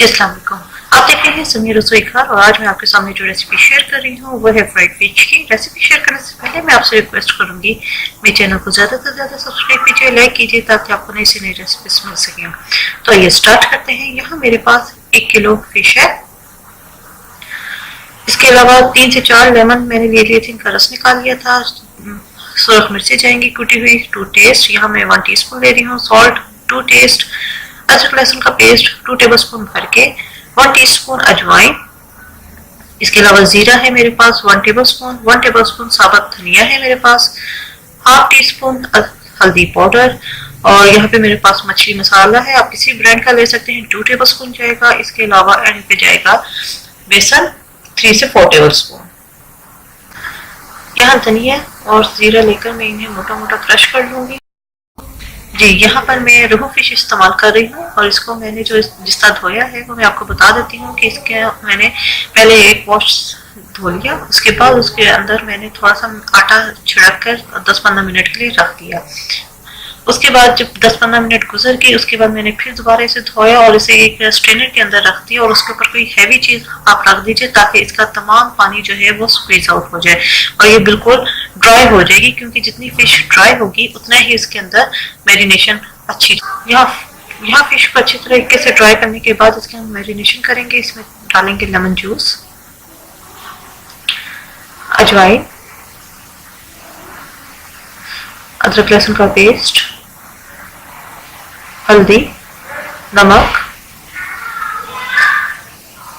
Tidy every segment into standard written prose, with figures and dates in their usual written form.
अस्सलाम वालेकुम। आप देख रहे हैं समीर रसोई घर और आज मैं आपके सामने जो रेसिपी शेयर कर रही हूँ वो है फ्राइड फिश की। रेसिपी शेयर करने से पहले मैं आपसे रिक्वेस्ट करूंगी मेरे चैनल को ज़्यादा से ज़्यादा सब्सक्राइब कीजिए, लाइक कीजिए ताकि आपको नई से नई रेसिपीज मिल सकें। तो ये स्टार्ट करते हैं। यहाँ मेरे पास 1 किलो फिश है। इसके अलावा 3 से 4 लेमन मैंने ले लिए थे, इनका रस निकाल लिया था। सुरख मिर्ची जाएंगी कुटी हुई 2 टेस्ट। यहाँ मैं 1 टीस्पून ले रही हूँ। Salt 2 taste. अदरक लहसुन का पेस्ट 2 टेबलस्पून भर के। 1 टीस्पून अजवाइन। इसके अलावा जीरा है मेरे पास 1 टेबलस्पून। 1 टेबलस्पून साबुत धनिया है मेरे पास। हाफ टी स्पून हल्दी पाउडर। और यहाँ पे मेरे पास मछली मसाला है, आप किसी ब्रांड का ले सकते हैं, 2 टेबलस्पून जाएगा। इसके अलावा एंड पे जाएगा बेसन 3 से 4 टेबलस्पून। यहाँ धनिया और जीरा लेकर मैं इन्हें मोटा मोटा क्रश कर लूंगी। जी, यहाँ पर मैं रोहू फिश इस्तेमाल कर रही हूँ और इसको मैंने जो जिस तरह धोया है वो मैं आपको बता देती हूँ कि इसके मैंने पहले एक वॉश धो लिया, उसके बाद उसके अंदर मैंने थोड़ा सा आटा छिड़क कर 10-15 मिनट के लिए रख दिया। उसके बाद जब 10-15 मिनट गुजर गए उसके बाद मैंने फिर दोबारा इसे धोया और इसे एक स्ट्रेनर के अंदर रख दिया और उसके ऊपर कोई हैवी चीज आप रख दीजिए ताकि इसका तमाम पानी जो है वो स्क्वीज आउट हो जाए और ये बिल्कुल ड्राई हो जाएगी, क्योंकि जितनी फिश ड्राई होगी उतना ही इसके अंदर मैरिनेशन अच्छी। यहाँ फिश को अच्छी तरीके से ड्राई करने के बाद इसके हम मैरिनेशन करेंगे। इसमें डालेंगे लेमन जूस, अजवाइन, अदरक लहसुन का पेस्ट, हल्दी, नमक,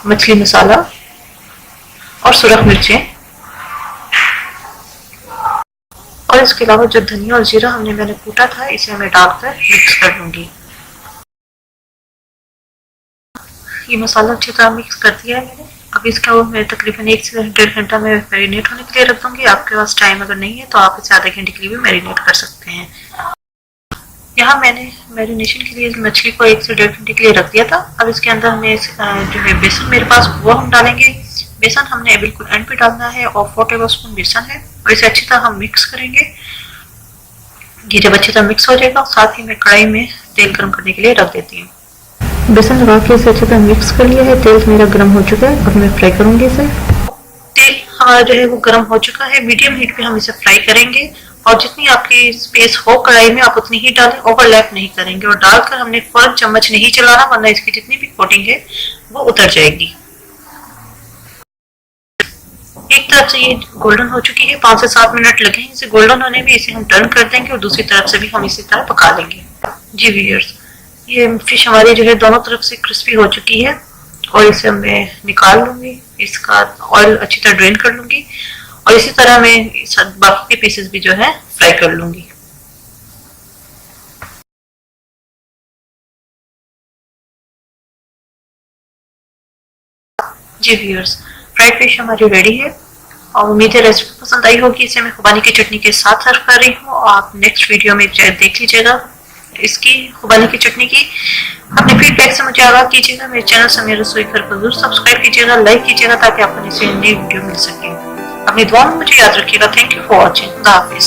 मछली मसाला और सुरख मिर्चें। और इसके अलावा जो धनिया और जीरा मैंने कूटा था इसे मैं डालकर मिक्स कर लूंगी। ये मसाला अच्छी तरह मिक्स कर दिया है मैंने। अब इसका वो मैं तकरीबन 1 से 1.5 घंटा में मैरिनेट होने के लिए रख दूंगी। आपके पास टाइम अगर नहीं है तो आप इसे आधे घंटे के लिए भी मैरिनेट कर सकते हैं। यहाँ मैंने मैरिनेशन के लिए मछली को 1 से 1.5 घंटे के लिए रख दिया था। अब इसके अंदर हमें जो है बेसन मेरे पास वो हम डालेंगे। बेसन हमने बिल्कुल एंड पे डालना है और 4 टेबलस्पून बेसन है और इसे अच्छी तरह हम मिक्स करेंगे। ये जब अच्छी तरह मिक्स हो जाएगा साथ ही मैं कढ़ाई में तेल गर्म करने के लिए रख देती हूँ। बेसन लगा के इसे अच्छी तरह मिक्स कर लिया है। तेल मेरा गर्म हो चुका है, अब मैं फ्राई करूंगी इसे। तेल हमारा जो है वो गर्म हो चुका है। मीडियम हीट पे हम इसे फ्राई करेंगे और जितनी आपकी स्पेस हो कढ़ाई में आप उतनी ही डालें, ओवरलैप नहीं करेंगे। और डालकर हमने फौरन चम्मच नहीं चलाना वरना इसकी जितनी भी कोटिंग है वो उतर जाएगी। एक तरफ से ये गोल्डन हो चुकी है, 5 से 7 मिनट लगे हैं इसे गोल्डन होने में। इसे हम टर्न कर देंगे और दूसरी तरफ से भी हम इसी तरह पका लेंगे। जी व्यूअर्स, ये फिश हमारी जो है दोनों तरफ से क्रिस्पी हो चुकी है और इसे मैं निकाल लूंगी। इसका ऑयल अच्छी तरह ड्रेन कर लूंगी और इसी तरह मैं बाकी के पीसेस भी जो है फ्राई कर लूंगी। जी व्यूअर्स, फ्राइड फिश हमारी रेडी है और उम्मीद है रेसिपी पसंद आई होगी। इसे मैं खुबानी की चटनी के साथ सर्व कर रही हूँ। आप नेक्स्ट वीडियो में देख लीजिएगा इसकी खुबानी की चटनी की। अपने फीडबैक से मुझे आगाह कीजिएगा। मेरे चैनल समीर रसोई घर को जरूर सब्सक्राइब कीजिएगा, लाइक कीजिएगा ताकि आपको नई वीडियो मिल सके। अपनी दुआ में मुझे याद रखिएगा। Thank you for watching. खुदा हाफिज।